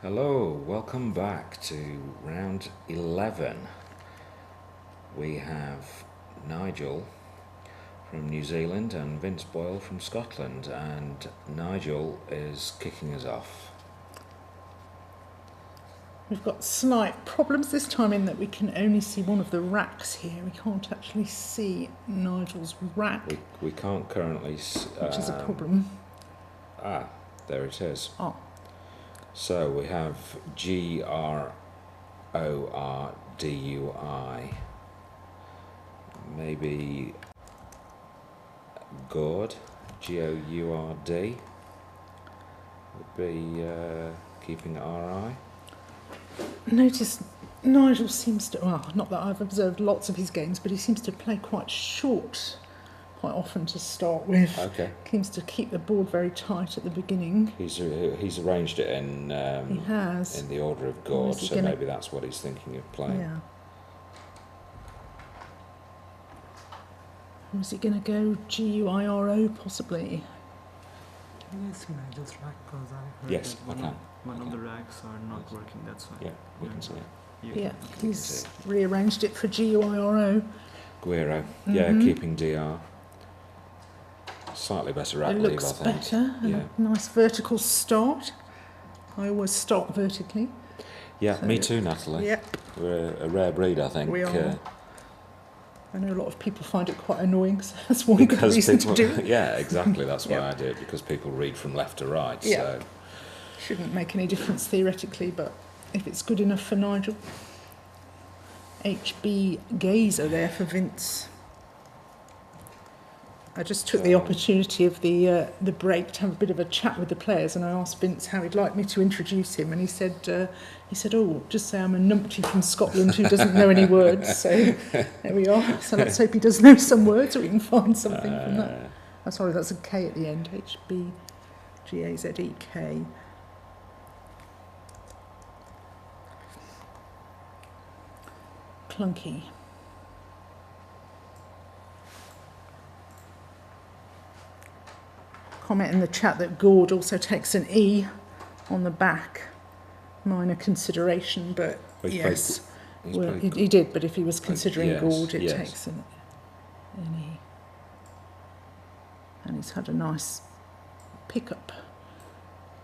Hello, welcome back to round 11. We have Nigel from New Zealand and Vince Boyle from Scotland, and Nigel is kicking us off. We've got slight problems this time in that we can only see one of the racks here. We can't actually see Nigel's rack, We can't currently which is a problem. There it is. Oh, So we have Grordui, maybe Gord, Gourd, would be keeping RI. notice Nigel seems to, well, not that I've observed lots of his games, but he seems to play quite short quite often to start with. Okay. Seems to keep the board very tight at the beginning. He's arranged it in He has. in the order of Gord, he so gonna- maybe that's what he's thinking of playing. Yeah. Or is he going to go Guiro possibly? Can you see Nigel's rack? Because I heard Yes, that I can. One I of can. the racks are not working, that's why. Yeah, we can see it. Yeah, can he's see rearranged it for Guiro. Guiro, yeah, Mhm. keeping DR. Slightly better rack It leave, looks I think. better. And Yeah. a nice vertical start. I always start vertically. Yeah, So- me too, Natalie. Yeah, We're a rare breed, I think. we are. I know a lot of people find it quite annoying, so that's one good because reason people, to do it. yeah, exactly. That's why Yeah. I do it, because people read from left to right. Yeah. So Shouldn't make any difference theoretically, but if it's good enough for Nigel. HB Gazer there for Vince. I just took the opportunity of the break to have a bit of a chat with the players, and I asked Vince how he'd like me to introduce him, and he said, "Oh, just say I'm a numpty from Scotland who doesn't know any words." So there we are. So let's hope he does know some words, or we can find something from that. Oh, sorry, that's a K at the end. HB Gazek. Clunky. Comment in the chat that Gord also takes an E on the back. Minor consideration, but He's yes. he's Well, played he did, but if he was considering yes, Gord, it yes. takes an E. And he's had a nice pickup.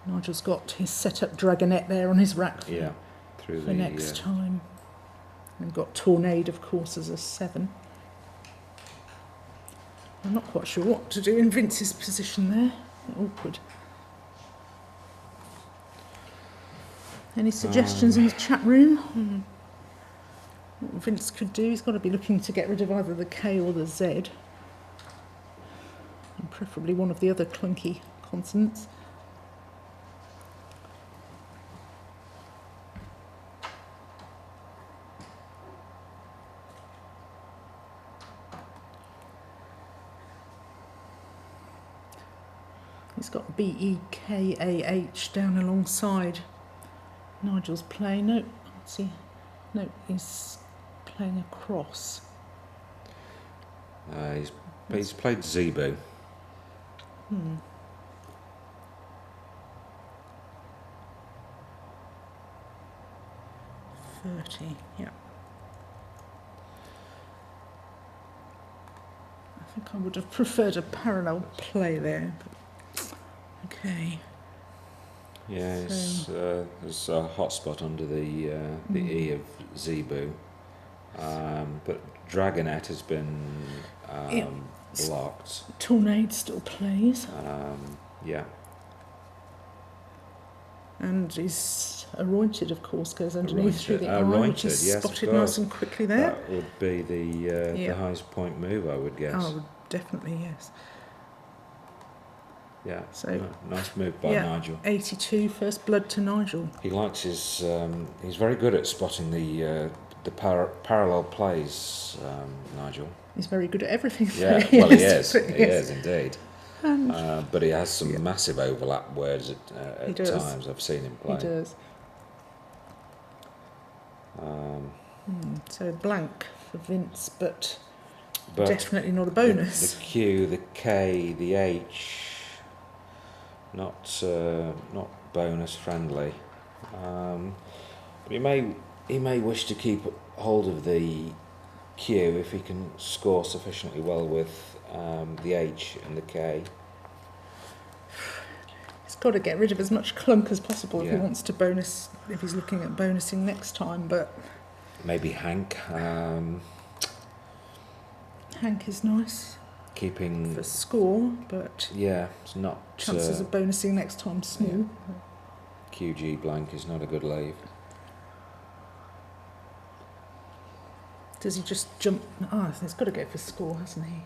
Nigel's got his set-up dragonette there on his rack for, yeah, through for the next time. We've got Tornado, of course, as a 7. I'm not quite sure what to do in Vince's position there. Awkward. Any suggestions in the chat room? What Vince could do, he's got to be looking to get rid of either the K or the Z. And preferably one of the other clunky consonants. He's got BEKAH down alongside Nigel's play. No, let's see. No, he's playing across. he's played Zebu. 30, yeah. I think I would have preferred a parallel play there. But okay. Yeah, there's a hot spot under the E of Zebu, but Dragonette has been Yeah. blocked. Tornado still plays. Yeah, And his Arointed, of course, goes underneath through the eye, which is Arointed, yes, of spotted course. nice and quickly there. that would be the Yeah. highest point move, I would guess. Oh, definitely, yes. Yeah, So, nice move by yeah. Nigel. 82, first blood to Nigel. He likes his. He's very good at spotting the parallel plays, Nigel. He's very good at everything. Yeah, well, he Yes, is. but He yes. is indeed. And But he has some massive overlap words at He does. times. I've seen him he play. does. So blank for Vince, but definitely not a bonus. The Q, the K, the H, not bonus friendly. He may wish to keep hold of the Q if he can score sufficiently well with the H and the K. He's got to get rid of as much clunk as possible if he Yeah. wants to bonus, if he's looking at bonusing next time, but Maybe Hank, Hank is nice keeping... for score, but Yeah, it's not... chances of bonusing next time small. QG blank is not a good leave. Does he just jump? Oh, he's got to go for score, hasn't he?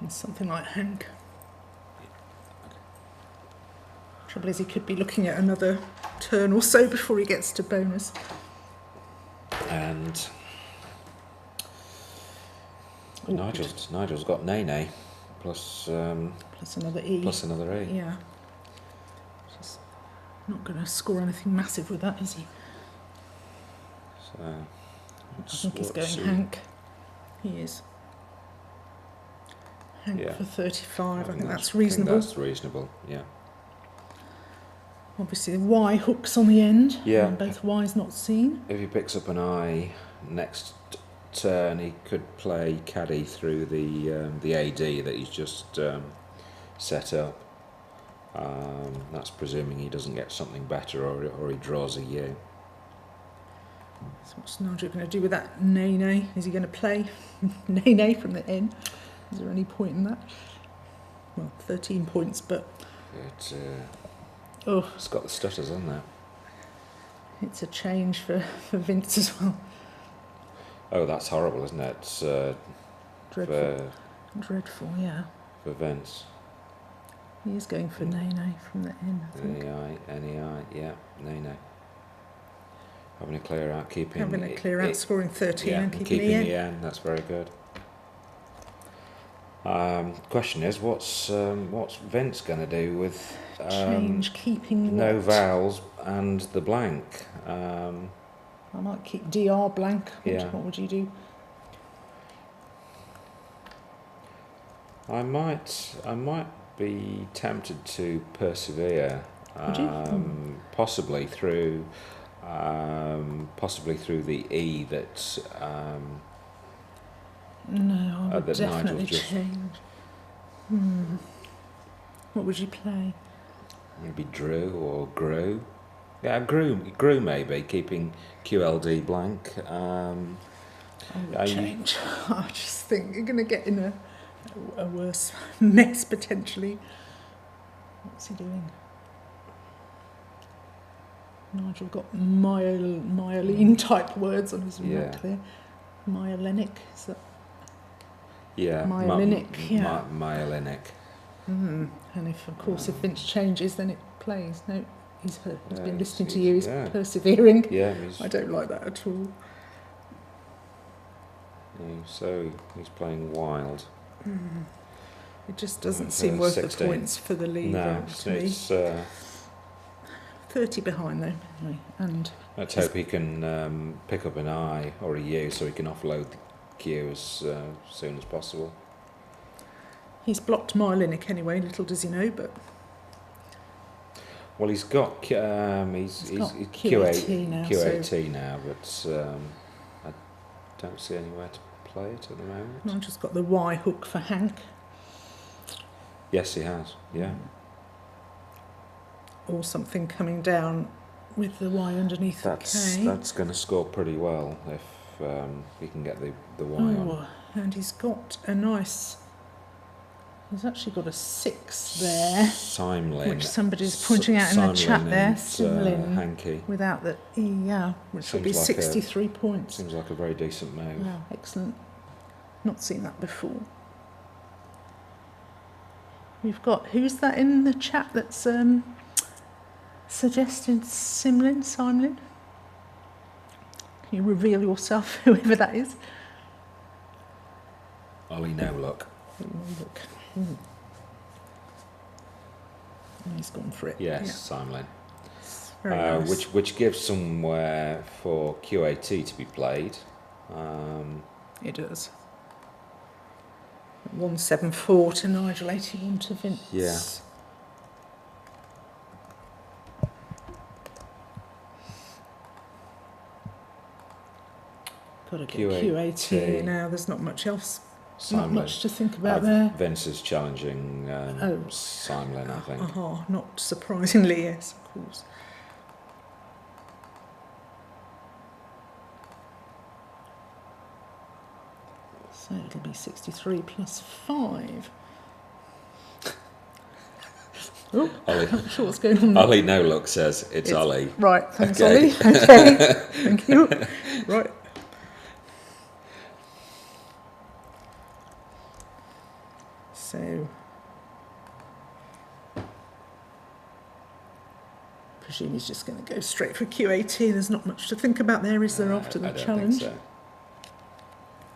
It's something like Hank. Trouble is, he could be looking at another turn or so before he gets to bonus. And Awkward. Nigel's got Nene plus Plus another E. plus another E. Yeah. Just not going to score anything massive with that, is he? So I think he's going what's he- Hank. He is. Hank Yeah. for 35. I think that's I think reasonable. that's reasonable. Yeah. Obviously, the Y hooks on the end. Yeah. And both Y's not seen. If he picks up an I next turn, he could play caddy through the AD that he's just set up. That's presuming he doesn't get something better or he draws a U. So what's Nigel going to do with that Nene? Is he going to play Nene from the N? Is there any point in that? Well, 13 points, but It's got the stutters, hasn't it? it's a change for Vince as well. Oh, that's horrible, isn't it? It's, Dreadful. Dreadful, yeah. for Vince. He is going for Nene from the N, I think. NEI, yeah, Nene. Having a clear out, keeping... Having a clear out, scoring 13 yeah, and keeping the the N. N, that's very good. Question is, what's Vince going to do with Change, keeping no what? vowels and the blank? I might keep DR blank. Yeah. What would you do? I might be tempted to persevere, Would you? possibly through the E that No, I would that Nigel's definitely just- change. What would you play? maybe Drew or Grew. Yeah, Grew maybe, keeping QLD blank. I would I- change. I just think you're going to get in a worse mess potentially. What's he doing? Nigel got myelin type words on his Yeah. map there. Myelinic, is that? Yeah, Myelinic, yeah. Myelinic. And if, of course, if Vince changes, then it plays. No, he's Yeah, been listening to he's- you. He's yeah. persevering. Yeah, I don't like that at all. so he's playing wild. It just doesn't For seem worth 16. the points for the lead No, to me. it's 30 behind though, anyway. And let's hope he can pick up an I or a U so he can offload the Q as soon as possible. he's blocked Myelinic anyway, little does he know, but Well, he's got he's got QA now, QAT now, but I don't see anywhere to play it at the moment. Nigel's got the Y hook for Hank. Yes, he has. Yeah, Or something coming down with the Y underneath the K. that's going to score pretty well if he can get the Y on. Oh, and he's got a nice... He's actually got a 6 there, Simlin, which somebody's pointing out in the chat there. Simlin, Hanky. without the E, yeah, which will be Seems like 63 points. Seems like a very decent move. Wow, excellent. Not seen that before. We've got, who's that in the chat that's suggested Simlin? Can you reveal yourself, whoever that is? Ollie, no luck. Oh, look. He's gone for it. Yes, Simlin. Yeah, very nice. Which gives somewhere for QAT to be played. It does. 174 to Nigel, 81 to Vince. Yeah. Got to get Q8 Q80 now. There's not much else. Not Simon. much to think about there. Vince is challenging Oh. Simon, I think. Not surprisingly, yes, of course. So it'll be 63 plus 5. Oh, Ollie, I'm not sure what's going on there. Ollie No Look says it's Ollie. Right, thanks, Okay. Ollie. Okay, thank you. Right. So, presume he's just going to go straight for Q80. There's not much to think about there, is there, after the I don't challenge? think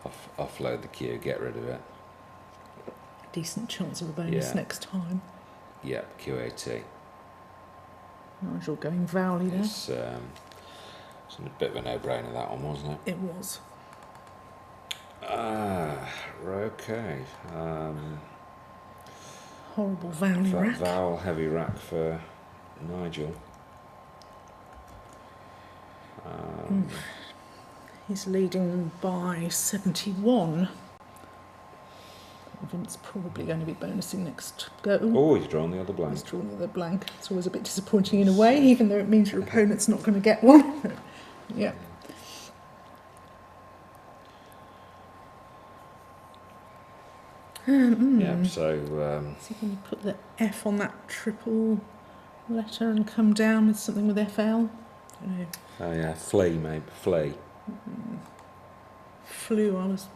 so. Offload the queue, get rid of it. Decent chance of a bonus Yeah. next time. Yep, Q80. Nigel going Vowley there. It's a bit of a no-brainer, that one, wasn't it? It was. Okay. Horrible Vowley rack. Vowel heavy rack for Nigel. He's leading them by 71. Vince probably going to be bonusing next go. Oh, he's drawn the other blank. He's drawn the other blank. It's always a bit disappointing in a way, even though it means your opponent's not going to get one. Yeah. Yep, so Is he going to put the F on that triple letter and come down with something with FL? I don't know. oh yeah, flea maybe, flea. Flu, I was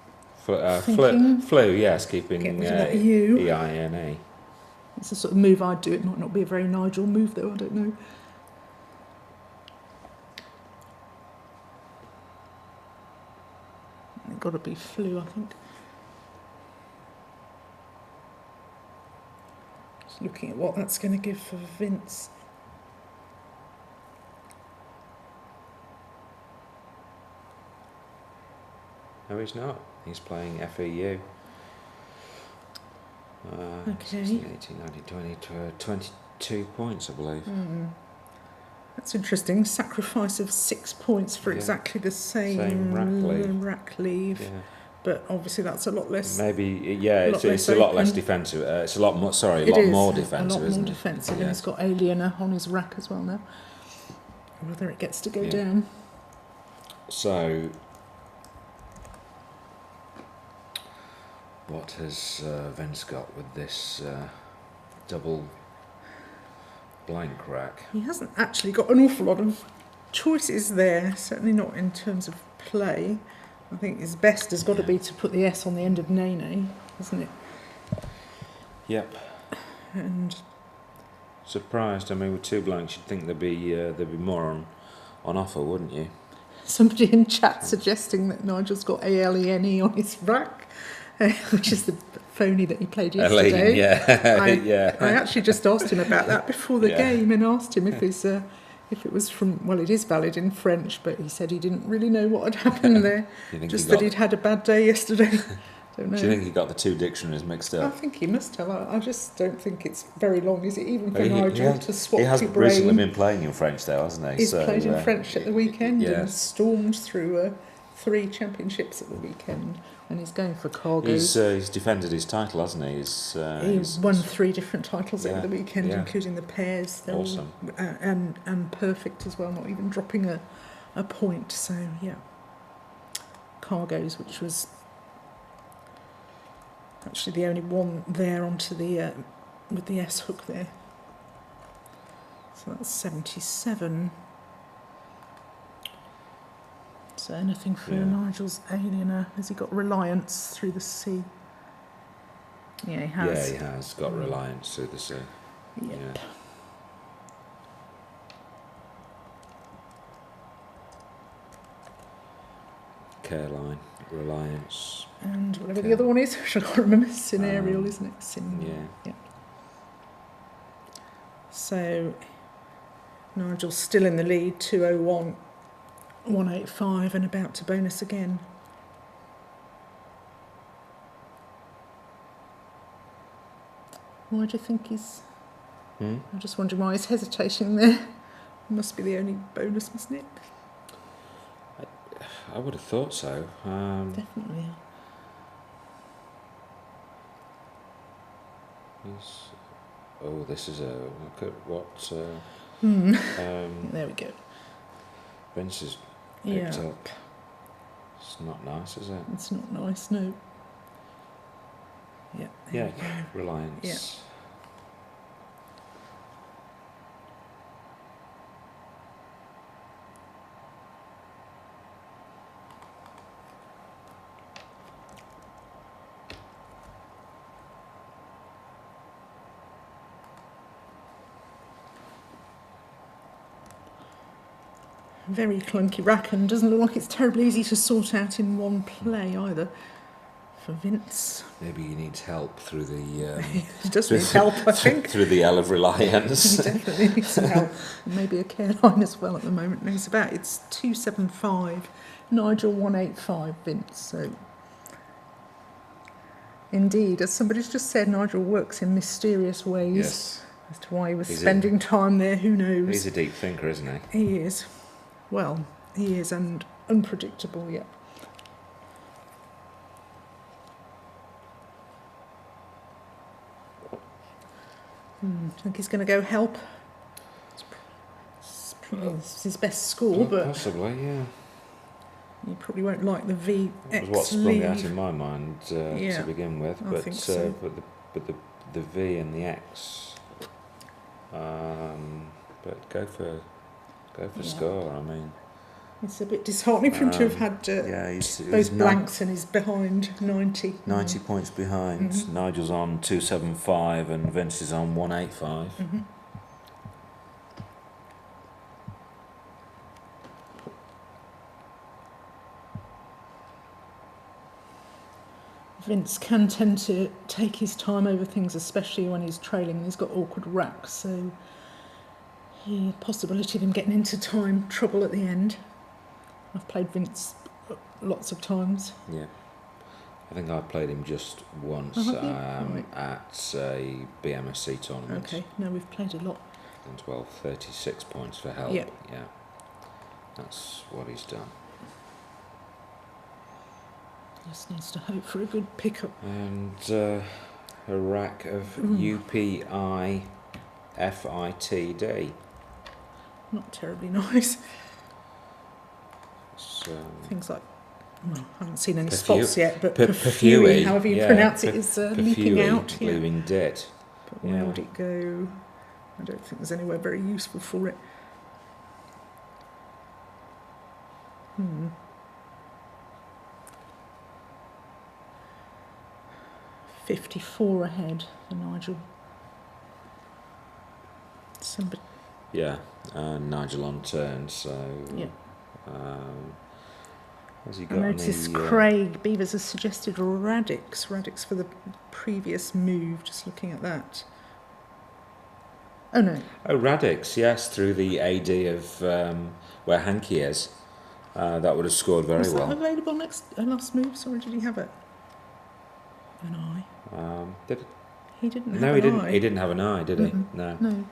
Flu, yes, keeping Get rid of that U. EINE. It's the sort of move I'd do. It might not be a very Nigel move, though. I don't know. It's got to be flu, I think. Just looking at what that's going to give for Vince. No, he's not. He's playing FEU. Okay. 16, 18, 19, 20, 22 points, I believe. That's interesting. Sacrifice of 6 points for Yeah. exactly the same rack leave. Yeah. But obviously that's a lot less. Maybe, yeah, lot it's less a lot less open. defensive. It's a lot more, sorry, a It lot is more defensive, a lot isn't more it? defensive, Yeah. and he's got Aliener on his rack as well now. Whether it gets to go Yeah. down. So, what has Vince got with this double blank rack? He hasn't actually got an awful lot of choices there, certainly not in terms of play. I think his best has got to be to put the S on the end of Nene, hasn't it? Yep. And Surprised. I mean, with two blanks, you'd think there'd be more on offer, wouldn't you? somebody in chat suggesting that Nigel's got ALENE on his rack, which is the phony that he played yesterday. Elaine, yeah, yeah. I actually just asked him about that before the Yeah. game and asked him if it was from, well, it is valid in French, but he said he didn't really know what had happened there. You think Just he that got- he'd had a bad day yesterday. Don't know. Do you think he got the two dictionaries mixed I up? think he must have. I just don't think it's very long, is it, even for He- Nigel he to swap He has your recently brain? been playing in French, though, hasn't he? He's played in French at the weekend and yes. stormed through 3 championships at the weekend, and he's going for cargo. He's defended his title, hasn't he? He won 3 different titles over Yeah, the weekend, yeah. including the pairs. They're Awesome. all, and perfect as well, not even dropping a point. So yeah, cargoes, which was actually the only one there onto the with the S hook there. So that's 77. So anything for Yeah. Nigel's Aliener? Has he got Reliance through the sea? Yeah, he has. Yeah, he has got Reliance through the sea. Yep. Yeah. Careline, Reliance. And whatever Okay. the other one is, which I can't remember, Scenario, isn't it? Yeah. So, Nigel's still in the lead, 201, 185, and about to bonus again. Why do you think he's... Hmm? I'm just wondering why he's hesitating there. Must be the only bonus, mustn't it? I would have thought so. Definitely. Oh, this is a look at what There we go. Vince has Yeah. picked up. It's not nice, is it? It's not nice, no. Yeah. Yeah, Reliance. Yeah. Very clunky rack, and doesn't look like it's terribly easy to sort out in one play either for Vince. Maybe he needs help through the He does need help, I think. through the L of Reliance. He definitely needs some help. Maybe a care line as well at the moment. And it's 275, Nigel 185, Vince. So, indeed, as somebody's just said, Nigel works in mysterious ways. Yes. As to why he was spending time there, who knows? He's a deep thinker, isn't he? He is. Well, he is, and unpredictable, yeah. I think he's going to go help. It's his best score, but possibly, yeah. you probably won't like the VX That was what sprung lead. out in my mind Yeah, to begin with, I but think so. but the V and the X. But go for Yeah. score. I mean, It's a bit disheartening for him to have had those blanks and he's behind 90. 90 points behind. Mm-hmm. Nigel's on 275 and Vince is on 185. Mm-hmm. Vince can tend to take his time over things, especially when he's trailing and he's got awkward racks, so the possibility of him getting into time trouble at the end. I've played Vince lots of times. Yeah. I think I played him just once Right. at a BMSC tournament. Okay, no, we've played a lot. And 36 points for help. Yeah. Yeah. That's what he's done. Just needs to hope for a good pickup. And a rack of UPI FITD. Not terribly nice. It's, Things like, well, I haven't seen any Perfui- spots yet, but per- Perfui, Perfui, however you yeah, pronounce it, is leaping Perfui, out. Yeah. leaving dit. But where would it go? I don't think there's anywhere very useful for it. 54 ahead for Nigel. Somebody. Yeah, Nigel on turn, so... Yeah. Has he I got noticed any... Craig Beavers has suggested Radix for the previous move, just looking at that. Oh no. Oh, Radix, yes, through the AD of where Hanky is. That would have scored very Was well. that available last move? Sorry, did he have it? An eye? Did it? He didn't have No, an he didn't. eye. He didn't have an eye, did he? Mm-mm. No. No,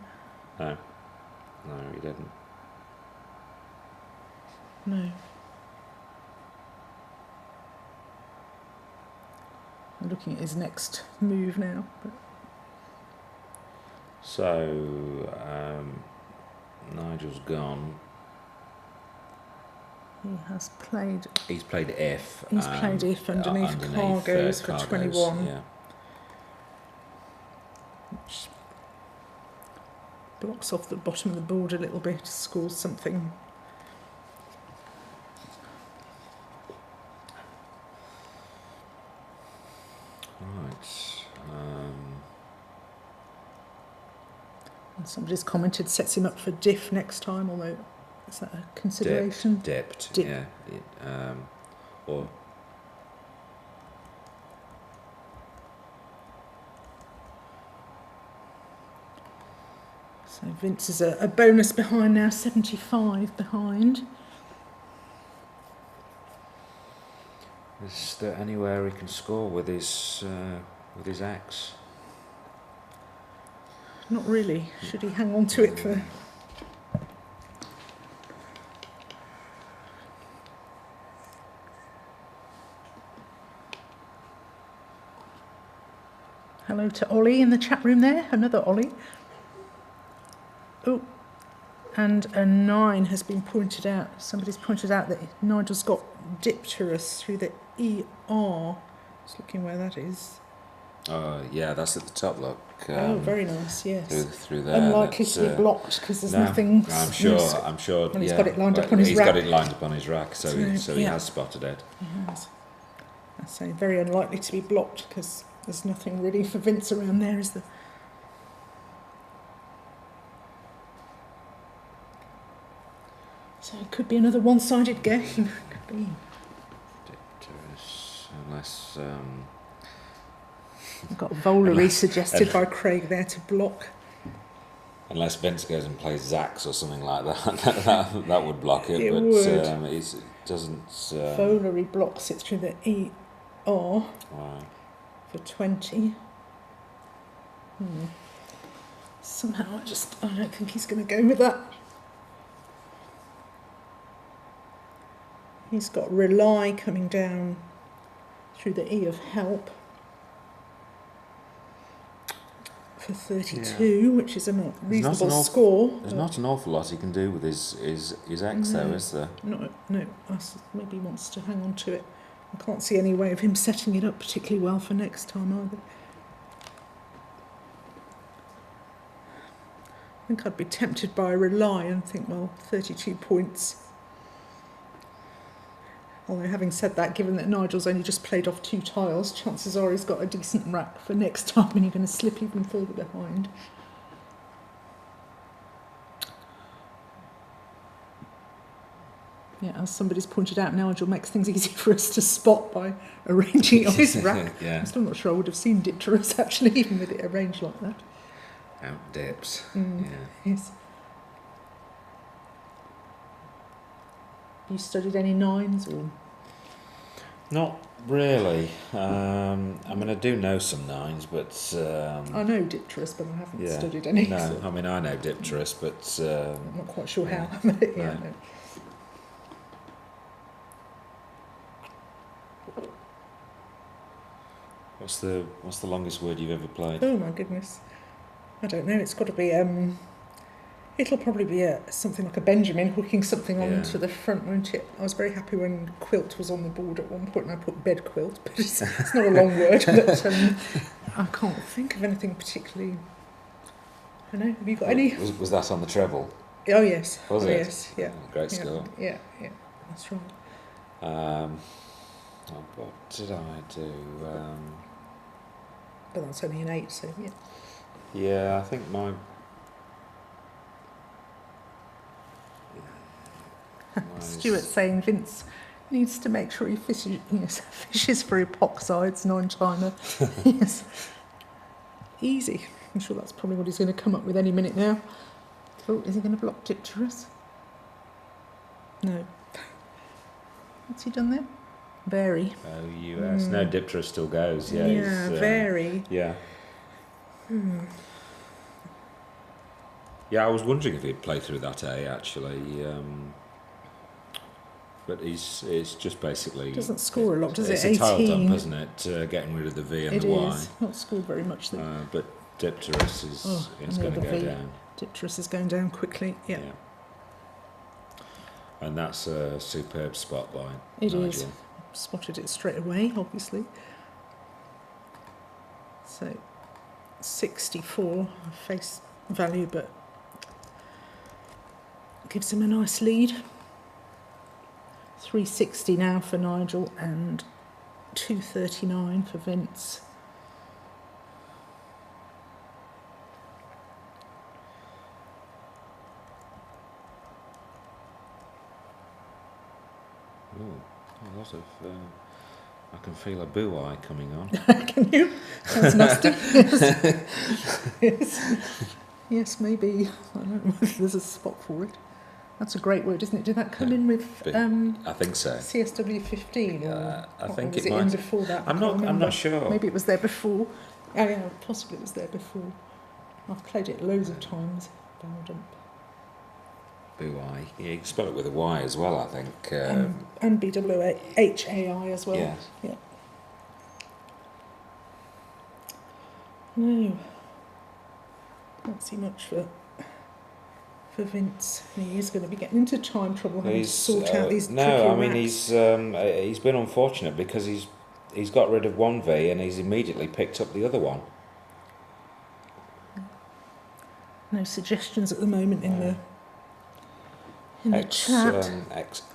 No. No, he didn't. no. I'm looking at his next move now. But So, Nigel's gone. he has played. He's played if. He's played if underneath cargoes for 21. Yeah. Which blocks off the bottom of the board a little bit, scores something. Right. And somebody's commented sets him up for diff next time, although is that a consideration? Dipped. Dip. Yeah. Or So Vince is a bonus behind now, 75 behind. is there anywhere he can score with his axe? Not really. Should he hang on to it for... Hello to Ollie in the chat room there. Another Ollie. Oh, and a 9 has been pointed out. Somebody's pointed out that Nigel's got dipterus through the ER. Just looking where that is. Yeah, that's at the top, look. Oh, very nice, yes. Through there. Unlikely to be blocked because there's nothing... I'm sure, Well, he's yeah. got it lined up on his He's rack. got it lined up on his rack, so he yeah. has spotted it. He has. I say very unlikely to be blocked because there's nothing really for Vince around there, is there? So it could be another one-sided game. Could be. Dipterus, unless... I've got Volery suggested by Craig there to block. Unless Vince goes and plays Zax or something like that, that would block it. It but would. it doesn't. Volery blocks it through the ER Right. for 20. Somehow I don't think he's going to go with that. He's got Rely coming down through the E of Help for 32, which is a not reasonable score. There's not an awful lot he can do with his X, though, is there? No, maybe he wants to hang on to it. I can't see any way of him setting it up particularly well for next time either. I think I'd be tempted by Rely and think, well, 32 points. Although having said that, given that Nigel's only just played off 2 tiles, chances are he's got a decent rack for next time and you're going to slip even further behind. Yeah, as somebody's pointed out, Nigel makes things easy for us to spot by arranging it on his rack. Yeah. I'm still not sure I would have seen dipterus actually, even with it arranged like that. Out dips. Yeah. Yes. Have you studied any 9s or? Not really. I mean, I do know some 9s, but... I know dipterus, but I haven't yeah. studied any. No, So I mean, I know dipterus, but... I'm not quite sure yeah. how. But yeah, No. no. What's the longest word you've ever played? Oh my goodness. I don't know. It's got to be. It'll probably be something like a Benjamin hooking something onto the front, won't it? I was very happy when quilt was on the board at one point, and I put bed quilt, but it's not a long word. But I can't think of anything particularly. I don't know. Have you got any? Was that on the treble? Oh yes. Was oh, it? Yes. Yeah. Great score. Yeah. That's right. What did I do? But that's only an 8, so yeah. Yeah, I think my Stuart's saying Vince needs to make sure he fishes for epoxides 9-timer. Yes. Easy. I'm sure that's probably what he's going to come up with any minute now. Oh, is he going to block dipterus? No. What's he done there? Vary. OUS. No, dipterus still goes. Yeah. Yeah, vary. Yeah. Yeah, I was wondering if he'd play through that A actually, but it's just basically Doesn't score a lot, does it's it? a tile 18. dump, isn't it? Getting rid of the V and It the Y. is. Not scored very much though. But dipterus is going to go down. Dipterus is going down quickly. Yeah. And that's a superb spot by It Nigel. is. Spotted it straight away, obviously. So 64 face value, but gives him a nice lead. 360 now for Nigel and 239 for Vince. A lot of... I can feel a boo eye coming on. Can you? Sounds nasty. Yes. Yes, maybe. I don't know if there's a spot for it. That's a great word, isn't it? Did that come in with I think so. CSW 15? Or I think was it it in might. before that? I'm I can't not remember. sure. Maybe it was there before. Oh yeah, possibly it was there before. I've played it loads of times. Bowdump. Boo-I. Yeah, you can spell it with a Y as well, I think. And BWHAI as well. Yeah. Yeah. No. Can't see much for Vince. He is going to be getting into time trouble having to sort out these no, tricky I mean racks. he's been unfortunate because he's got rid of one V and he's immediately picked up the other one. No suggestions at the moment in the chat.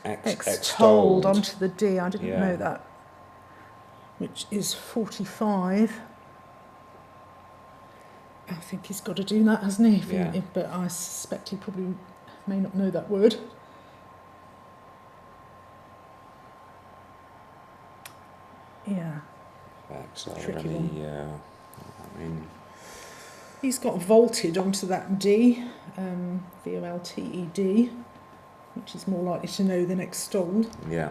X-told onto the D. I didn't know that. Which is 45. I think he's got to do that, hasn't he? But I suspect he probably may not know that word. Yeah. Tricky one. I mean, he's got vaulted onto that D, VOLTED, which is more likely to know than extolled. Yeah.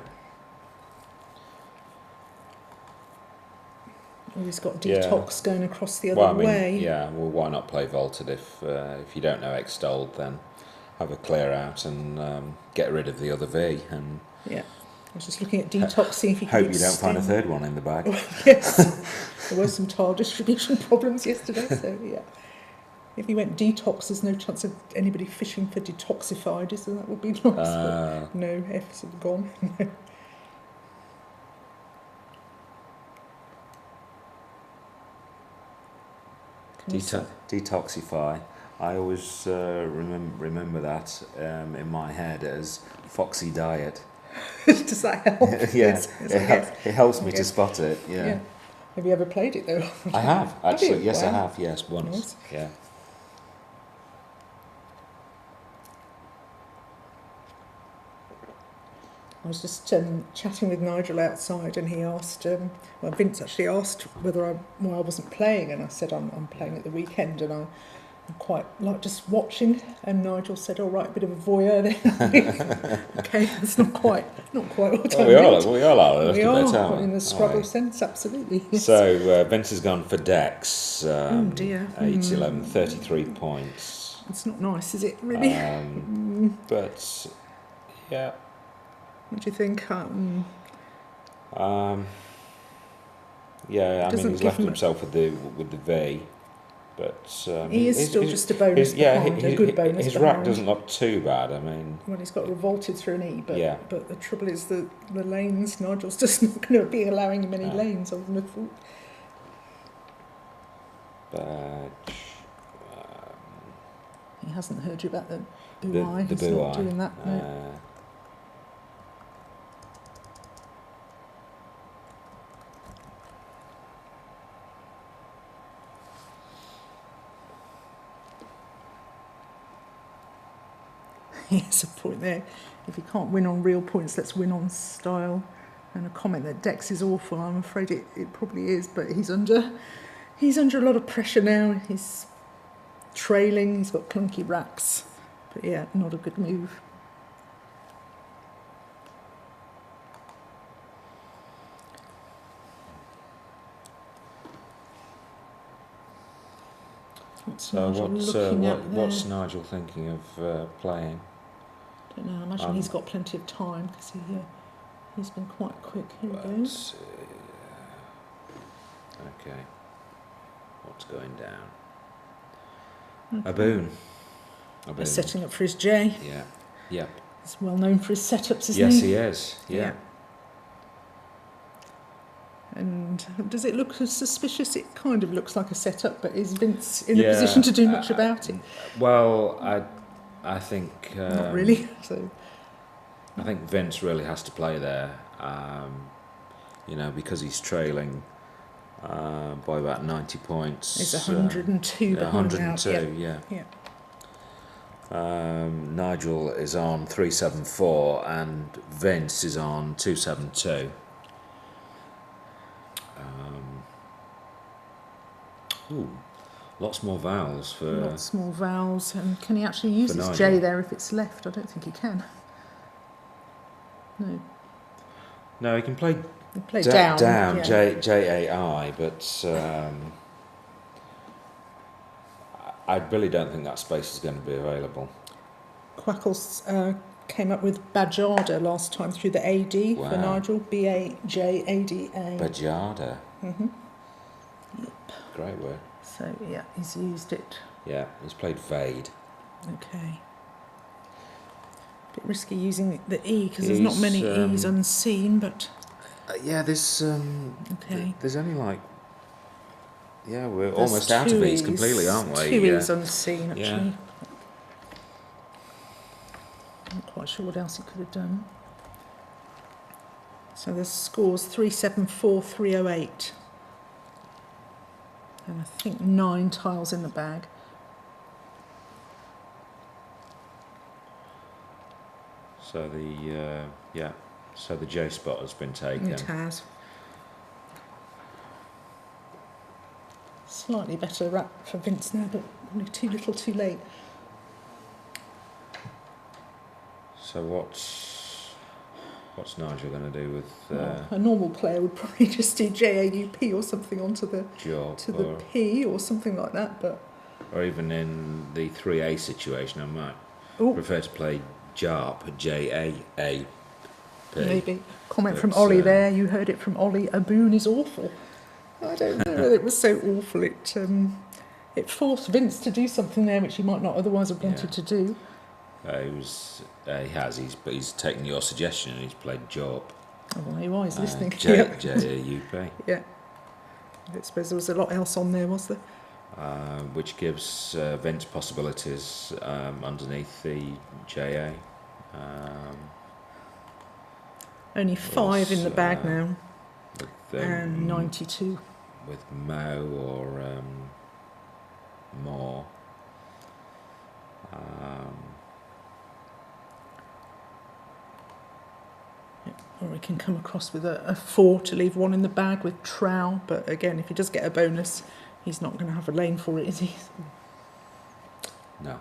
Or he's got detox going across the other way. Yeah, well, why not play vaulted if you don't know extolled, then have a clear out and get rid of the other V. And yeah, I was just looking at detox, see if you hope you don't find a third one in the bag. Yes, there were some tile distribution problems yesterday, so yeah. If you went detox, there's no chance of anybody fishing for detoxified, is there? That would be nice. But no, F's have gone. Detoxify. I always remember that in my head as Foxy Diet. Does that help? Yeah, it helps me to spot it. Yeah. Have you ever played it though? I have actually. Yes, wow. I have. Yes, once. Nice. Yeah. I was just chatting with Nigel outside, and he asked, Vince actually asked whether I wasn't playing, and I said I'm playing at the weekend, and I quite like just watching. And Nigel said, "All right, a bit of a voyeur then." Okay, that's not quite what I meant. We all are a little bit, aren't we? In the Scrabble sense, absolutely. Yes. So Vince has gone for Dex. Oh dear. 8, 11, 33 points. It's not nice, is it? Really? But yeah. What do you think? Yeah, I mean he's left himself with the V, but he is still just a bonus behind, a good bonus. His rack doesn't look too bad. I mean, well, he's got revolted through an E, but the trouble is the lanes. Nigel's just not going to be allowing him any lanes. I wouldn't have thought. But he hasn't heard you about the Boo-I. He's not doing that. No. Yes, a point there. If you can't win on real points, let's win on style. And a comment that Dex is awful. I'm afraid it probably is, but he's under a lot of pressure now. He's trailing. He's got clunky racks, but yeah, not a good move. What's Nigel thinking of playing? I don't know. I imagine he's got plenty of time because he's been quite quick. Here he goes. Okay. What's going down? Okay. A boon. He's setting up for his J. Yeah. Yep. He's well known for his setups, isn't he? Yes, he is. Yeah. And does it look suspicious? It kind of looks like a setup, but is Vince in a position to do much about it? Well, I think... Not really. So I think Vince really has to play there, because he's trailing by about 90 points. He's 102 behind 102, yeah. Nigel is on 374 and Vince is on 272. Lots more vowels for... Lots more vowels. And can he actually use his J there if it's left? I don't think he can. No. No, he can play down. J-A-I, but I really don't think that space is going to be available. Quackles came up with Bajada last time through the AD for Wow. Nigel. Bajada. Bajada. Mm-hmm. Great word. So yeah, he's used it. Yeah, he's played Vade. Okay. Bit risky using the E because there's not many E's unseen, but yeah, there's okay. there's only like, yeah, we're There's almost out of two E's E's, completely, aren't we? Two E's unseen actually. Yeah. I'm not quite sure what else he could have done. So the score's 374, 308. And I think 9 tiles in the bag. So the J spot has been taken. It has. Slightly better wrap for Vince now, but probably too little too late. So what's Nigel going to do with Well, a normal player would probably just do JAUP or something onto the job, the P or something like that, but or even in the 3A situation, I might ooh, prefer to play JARP, JAAP. maybe. Comment But, from Ollie there. You heard it from Ollie. A boon is awful. I don't know whether it was so awful. It forced Vince to do something there which he might not otherwise have wanted to do. He's taken your suggestion and he's played JARP. Oh, well, he was listening. JAUP. Yeah. I suppose there was a lot else on there, was there? Which gives Vince possibilities underneath the JA. Only 5 in the bag now, With, and 92. With Mo or Moore. Or he can come across with a 4 to leave 1 in the bag with Trow, but again, if he does get a bonus, he's not going to have a lane for it, is he? No.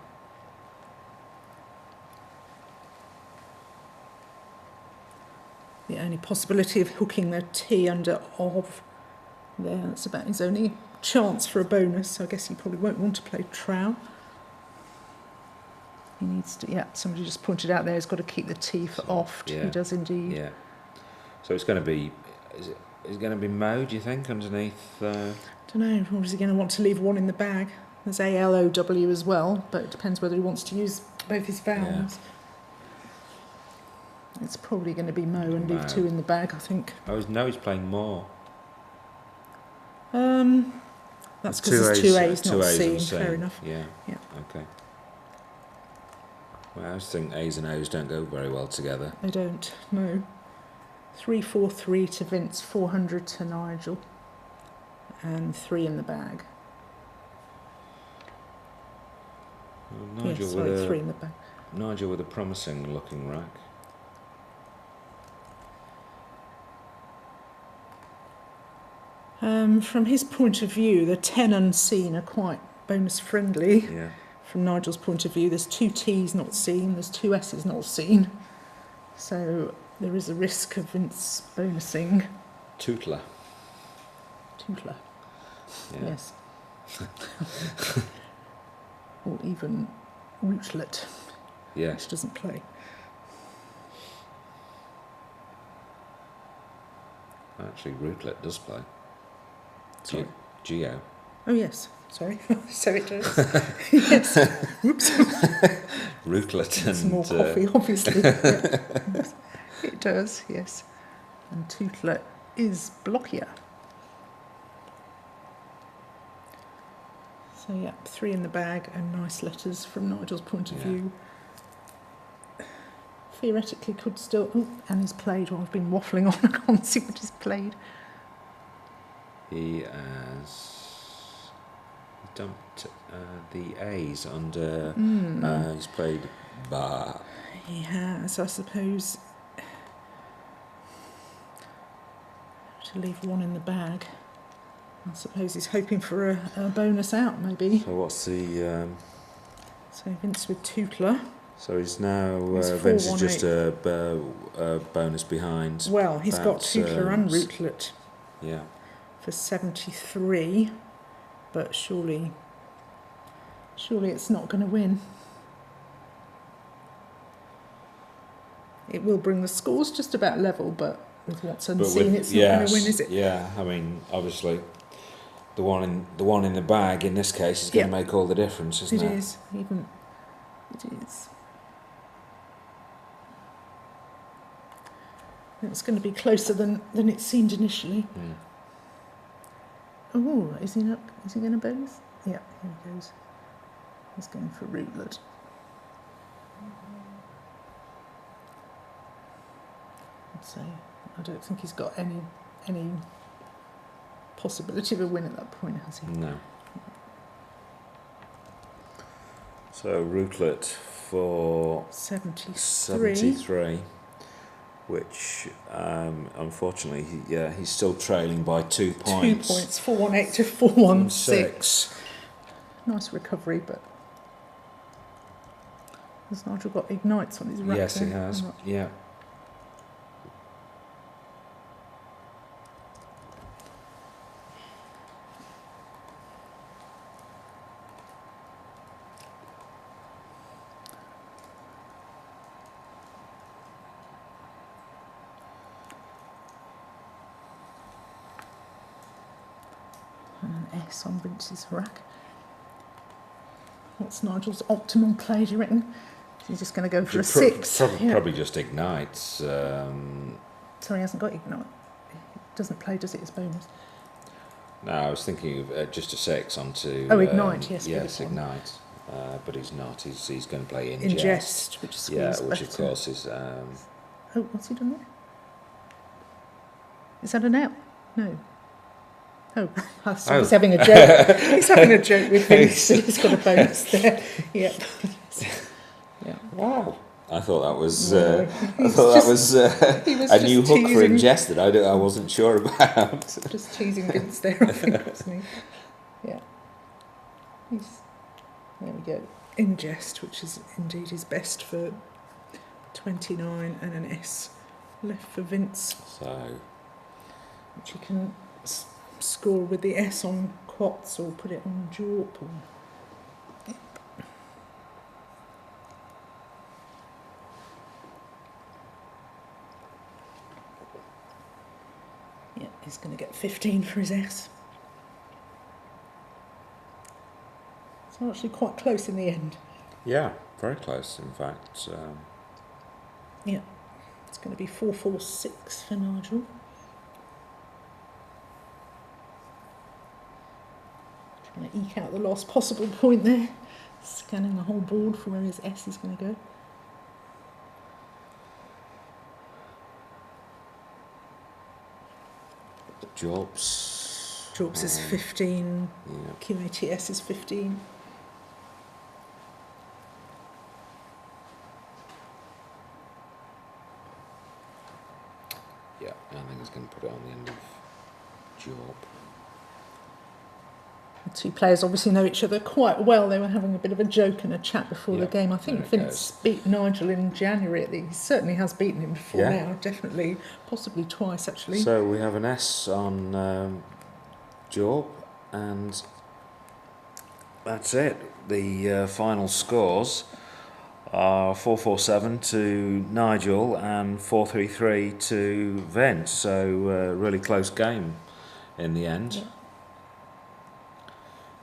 The only possibility of hooking the T under of there, that's about his only chance for a bonus, so I guess he probably won't want to play Trow. He needs to, yeah, somebody just pointed out there, he's got to keep the T for oft. Yeah. He does indeed. Yeah. So it's going to be, is it going to be Mo, do you think, underneath? I don't know, or is he going to want to leave 1 in the bag? There's ALOW as well, but it depends whether he wants to use both his vowels. Yeah. It's probably going to be Mo and leave 2 in the bag, I think. No, he's playing more. That's because there's 2 A's not seen. unseen. Fair enough. Yeah. Yeah. Okay. Well, I just think A's and O's don't go very well together. They don't, no. 343 to Vince, 400 to Nigel, and 3 in the bag. Well, Nigel, yes, sorry, 3 in the bag. Nigel with a promising looking rack. From his point of view, the 10 unseen are quite bonus friendly. Yeah. From Nigel's point of view, there's 2 T's not seen, there's 2 S's not seen. So there is a risk of Vince bonusing. Tootler. Tootler. Yeah. Yes. Or even Rootlet, Yes. which doesn't play. Actually, Rootlet does play. Sorry. Geo. Oh yes, sorry. So it does. Yes. Whoops. Rootlet and Some more coffee, obviously. Yeah. It does, yes. And Tootler is blockier. So yeah, 3 in the bag and nice letters from Nigel's point of view. Theoretically could still... Oh, and he's played. Well, I've been waffling on. I can't see what he's played. He has dumped the A's under... he's played Bar. He has, I suppose... To leave 1 in the bag. I suppose he's hoping for a bonus out, maybe. So what's the... So Vince with Tootler. So he's now... He's Vince is just 418. a bonus behind. Well, he's got That's, Tootler and Rootlet Yeah. for 73, but surely Surely it's not going to win. It will bring the scores just about level, but with what's unseen, it's not going to win, is it? Yeah, I mean, obviously, the one in the bag in this case is going to make all the difference, isn't it? It is. Even it is. It's going to be closer than it seemed initially. Oh, is he going to bonus? Yeah, here he goes. He's going for rootlet. So I don't think he's got any possibility of a win at that point, has he? No. So rootlet for 73, which unfortunately he's still trailing by 2 points. 2 points, 418 to 416. Nice recovery, but has Nigel got ignites on his rack? Yes, he has. Yeah. And an S on Vince's rack. What's Nigel's optimal play, do you reckon? He's just going to go for a 6. Probably just ignites. Sorry, he hasn't got ignite. It doesn't play, does it, as bonus? No, I was thinking of just a 6 onto... ignite, yes. Yes, ignite. But he's not. He's going to play ingest. Ingest, which is which better. of course is... Oh, what's he done there? Is that an out? No. Oh, I thought he's having a joke. He's having a joke with Vince. He's got a bonus there. Yeah. Yeah. Wow. I thought that was No, a new hook for ingest that I wasn't sure about. Just teasing Vince there, I think, wasn't he? Yeah. There we go. Ingest, which is indeed his best for 29, and an S left for Vince. So, which he can score with the S on quats or put it on jorp. Or... Yeah, he's going to get 15 for his S. So actually quite close in the end. yeah, very close, in fact. Yeah, it's going to be 446 for Nigel. Trying to eke out the last possible point there. Scanning the whole board for where his S is going to go. Jorps is 15, yeah. QATS is 15. Yeah, I think he's going to put it on the end of Jorp. The two players obviously know each other quite well. They were having a bit of a joke and a chat before the game. I think Vince beat Nigel in January. He certainly has beaten him before now, definitely, possibly twice actually. So we have an S on Jorp, and that's it. The final scores are 447 to Nigel and 433 to Vince. So really close game in the end. Yeah.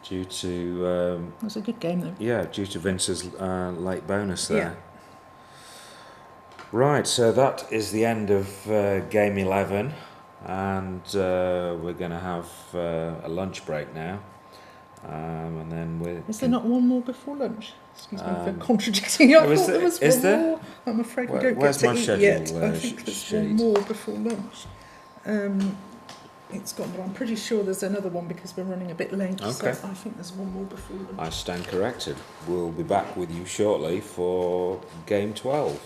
Due to it was a good game though. Yeah, due to Vince's late bonus there. Right, so that is the end of game 11, and we're going to have a lunch break now, and then Is there not one more before lunch? Excuse me for contradicting you. I thought there was one more. I'm afraid we don't get to eat yet. I think there's one more before lunch. It's gone, but I'm pretty sure there's another one because we're running a bit late. Okay. So I think there's one more before lunch. I stand corrected. We'll be back with you shortly for game 12.